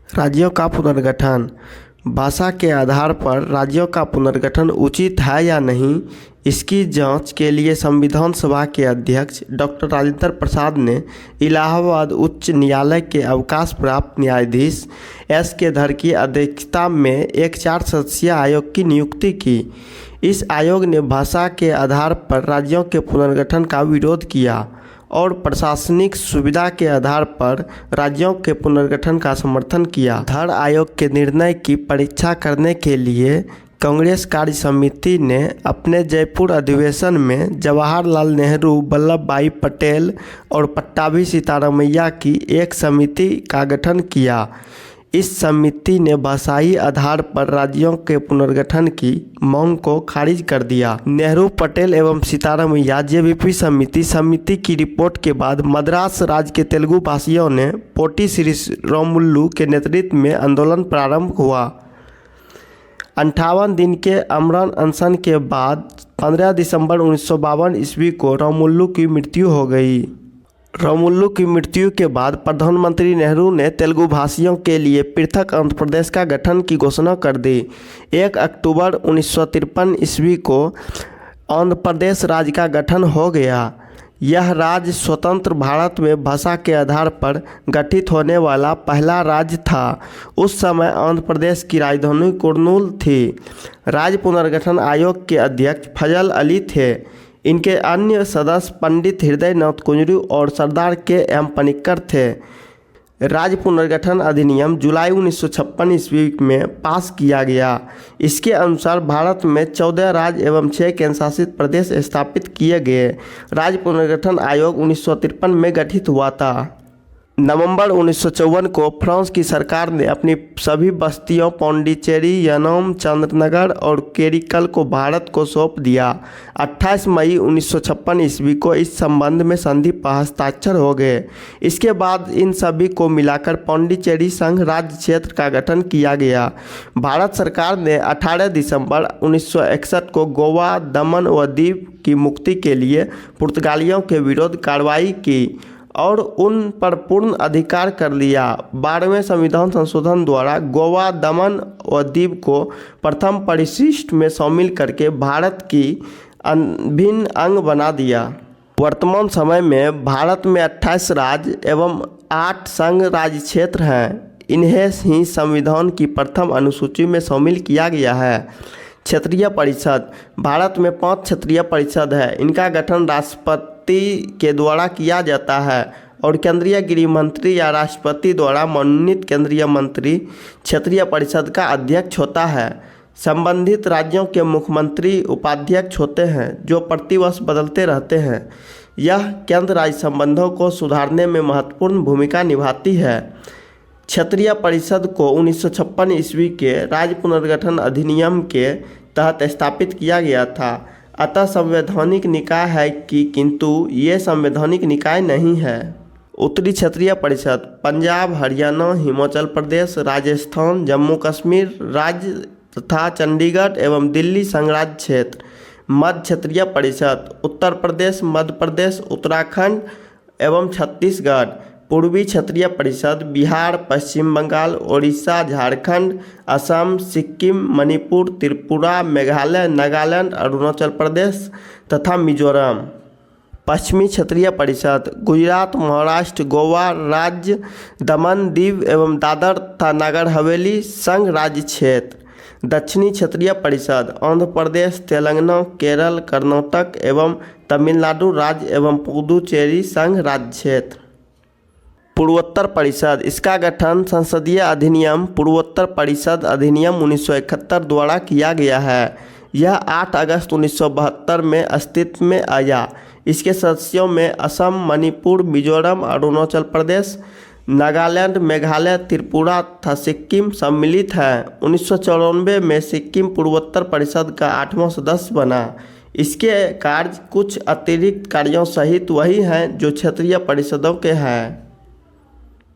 राज्यों का पुनर्गठन। भाषा के आधार पर राज्यों का पुनर्गठन उचित है या नहीं, इसकी जांच के लिए संविधान सभा के अध्यक्ष डॉक्टर राजेंद्र प्रसाद ने इलाहाबाद उच्च न्यायालय के अवकाश प्राप्त न्यायाधीश एस के धर की अध्यक्षता में एक 4 सदस्यीय आयोग की नियुक्ति की। इस आयोग ने भाषा के आधार पर राज्यों के पुनर्गठन का विरोध किया और प्रशासनिक सुविधा के आधार पर राज्यों के पुनर्गठन का समर्थन किया। धर आयोग के निर्णय की परीक्षा करने के लिए कांग्रेस कार्य समिति ने अपने जयपुर अधिवेशन में जवाहरलाल नेहरू, वल्लभ भाई पटेल और पट्टाभी सीतारामैया की एक समिति का गठन किया। इस समिति ने भाषाई आधार पर राज्यों के पुनर्गठन की मांग को खारिज कर दिया। नेहरू, पटेल एवं सीतारामैया जेवीपी समिति की रिपोर्ट के बाद मद्रास राज्य के तेलुगु भाषियों ने पोटी श्री रामुलु के नेतृत्व में आंदोलन प्रारंभ हुआ। 58 दिन के आमरण अनशन के बाद 15 दिसंबर 1952 ईस्वी को रामुलु की मृत्यु हो गई। रामुलु की मृत्यु के बाद प्रधानमंत्री नेहरू ने तेलुगु भाषियों के लिए पृथक आंध्र प्रदेश का गठन की घोषणा कर दी। 1 अक्टूबर 1953 ईस्वी को आंध्र प्रदेश राज्य का गठन हो गया। यह राज्य स्वतंत्र भारत में भाषा के आधार पर गठित होने वाला पहला राज्य था। उस समय आंध्र प्रदेश की राजधानी कुर्नूल थी। राज्य पुनर्गठन आयोग के अध्यक्ष फजल अली थे। इनके अन्य सदस्य पंडित हृदय नाथ कुंजरू और सरदार के एम पनिक्कर थे। राज्य पुनर्गठन अधिनियम जुलाई 1956 ईस्वी में पास किया गया। इसके अनुसार भारत में 14 राज्य एवं 6 केंद्र शासित प्रदेश स्थापित किए गए। राज्य पुनर्गठन आयोग 1953 में गठित हुआ था। नवंबर 1954 को फ्रांस की सरकार ने अपनी सभी बस्तियों पौंडीचेरी, यनम, चंद्रनगर और केरिकल को भारत को सौंप दिया। 28 मई 1956 ईस्वी को इस संबंध में संधि पर हस्ताक्षर हो गए। इसके बाद इन सभी को मिलाकर पौंडीचेरी संघ राज्य क्षेत्र का गठन किया गया। भारत सरकार ने 18 दिसंबर 1961 को गोवा, दमन व दीव की मुक्ति के लिए पुर्तगालियों के विरुद्ध कार्रवाई की और उन पर पूर्ण अधिकार कर लिया। 12वें संविधान संशोधन द्वारा गोवा, दमन व दीव को प्रथम परिशिष्ट में शामिल करके भारत की अभिन्न अंग बना दिया। वर्तमान समय में भारत में 28 राज्य एवं 8 संघ राज्य क्षेत्र हैं। इन्हें ही संविधान की प्रथम अनुसूची में शामिल किया गया है। क्षेत्रीय परिषद। भारत में 5 क्षेत्रीय परिषद है। इनका गठन राष्ट्रपति के द्वारा किया जाता है और केंद्रीय गृह मंत्री या राष्ट्रपति द्वारा मनोनीत केंद्रीय मंत्री क्षेत्रीय परिषद का अध्यक्ष होता है। संबंधित राज्यों के मुख्यमंत्री उपाध्यक्ष होते हैं जो प्रतिवर्ष बदलते रहते हैं। यह केंद्र राज्य संबंधों को सुधारने में महत्वपूर्ण भूमिका निभाती है। क्षेत्रीय परिषद को 1956 ईस्वी के राज्य पुनर्गठन अधिनियम के तहत स्थापित किया गया था। अतः संवैधानिक निकाय है किंतु ये संवैधानिक निकाय नहीं है। उत्तरी क्षेत्रीय परिषद पंजाब, हरियाणा, हिमाचल प्रदेश, राजस्थान, जम्मू कश्मीर राज्य तथा चंडीगढ़ एवं दिल्ली संघराज्य क्षेत्र। मध्य क्षेत्रीय परिषद उत्तर प्रदेश, मध्य प्रदेश, उत्तराखंड एवं छत्तीसगढ़। पूर्वी क्षेत्रीय परिषद बिहार, पश्चिम बंगाल, ओडिशा, झारखंड, असम, सिक्किम, मणिपुर, त्रिपुरा, मेघालय, नागालैंड, अरुणाचल प्रदेश तथा मिजोरम। पश्चिमी क्षेत्रीय परिषद गुजरात, महाराष्ट्र, गोवा राज्य, दमन, दीव एवं दादर तथा नागर हवेली संघ राज्य क्षेत्र। दक्षिणी क्षेत्रीय परिषद आंध्र प्रदेश, तेलंगाना, केरल, कर्नाटक एवं तमिलनाडु राज्य एवं पुदुचेरी संघ राज्य क्षेत्र। पूर्वोत्तर परिषद। इसका गठन संसदीय अधिनियम पूर्वोत्तर परिषद अधिनियम 1971 द्वारा किया गया है। यह 8 अगस्त 1972 में अस्तित्व में आया। इसके सदस्यों में असम, मणिपुर, मिजोरम, अरुणाचल प्रदेश, नागालैंड, मेघालय, त्रिपुरा तथा सिक्किम सम्मिलित हैं। 1994 में सिक्किम पूर्वोत्तर परिषद का 8वां सदस्य बना। इसके कार्य कुछ अतिरिक्त कार्यों सहित वही हैं जो क्षेत्रीय परिषदों के हैं।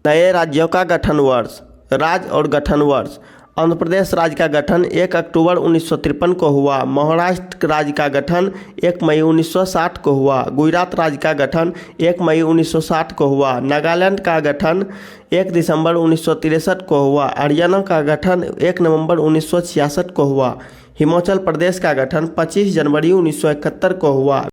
नए राज्यों का गठन वर्ष। राज्य और गठन वर्ष आंध्र प्रदेश राज्य का गठन 1 अक्टूबर 1953 को हुआ। महाराष्ट्र राज्य का गठन 1 मई 1960 को हुआ। गुजरात राज्य का गठन 1 मई 1960 को हुआ। नागालैंड का गठन 1 दिसंबर 1963 को हुआ। हरियाणा का गठन 1 नवंबर 1966 को हुआ। हिमाचल प्रदेश का गठन 25 जनवरी 1971 को हुआ।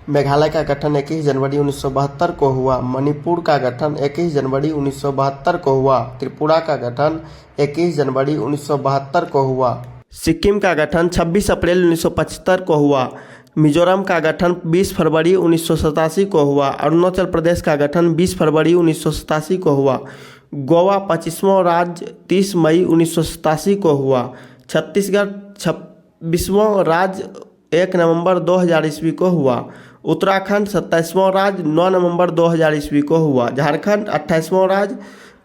मेघालय का गठन 21 जनवरी 1972 को हुआ। मणिपुर का गठन 21 जनवरी 1972 को हुआ। त्रिपुरा का गठन 21 जनवरी 1972 को हुआ। सिक्किम का गठन 26 अप्रैल 1975 को हुआ। मिजोरम का गठन 20 फरवरी 1987 को हुआ। अरुणाचल प्रदेश का गठन 20 फरवरी 1987 को हुआ। गोवा 25वां राज्य 30 मई 1987 को हुआ। छत्तीसगढ़ 26वां राज्य 1 नवंबर 2000 ईस्वी को हुआ। उत्तराखंड 27वां राज्य 9 नवंबर 2000 ईस्वी को हुआ। झारखंड 28वां राज्य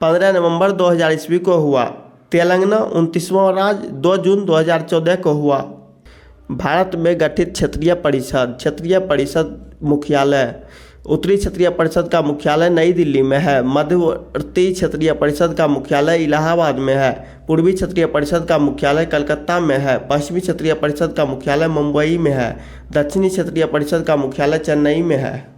15 नवंबर 2000 ईस्वी को हुआ। तेलंगाना 29वां राज्य 2 जून 2014 को हुआ। भारत में गठित क्षेत्रीय परिषद। क्षेत्रीय परिषद मुख्यालय। उत्तरी क्षेत्रीय परिषद का मुख्यालय नई दिल्ली में है। मध्यवर्ती क्षेत्रीय परिषद का मुख्यालय इलाहाबाद में है। पूर्वी क्षेत्रीय परिषद का मुख्यालय कलकत्ता में है। पश्चिमी क्षेत्रीय परिषद का मुख्यालय मुंबई में है। दक्षिणी क्षेत्रीय परिषद का मुख्यालय चेन्नई में है।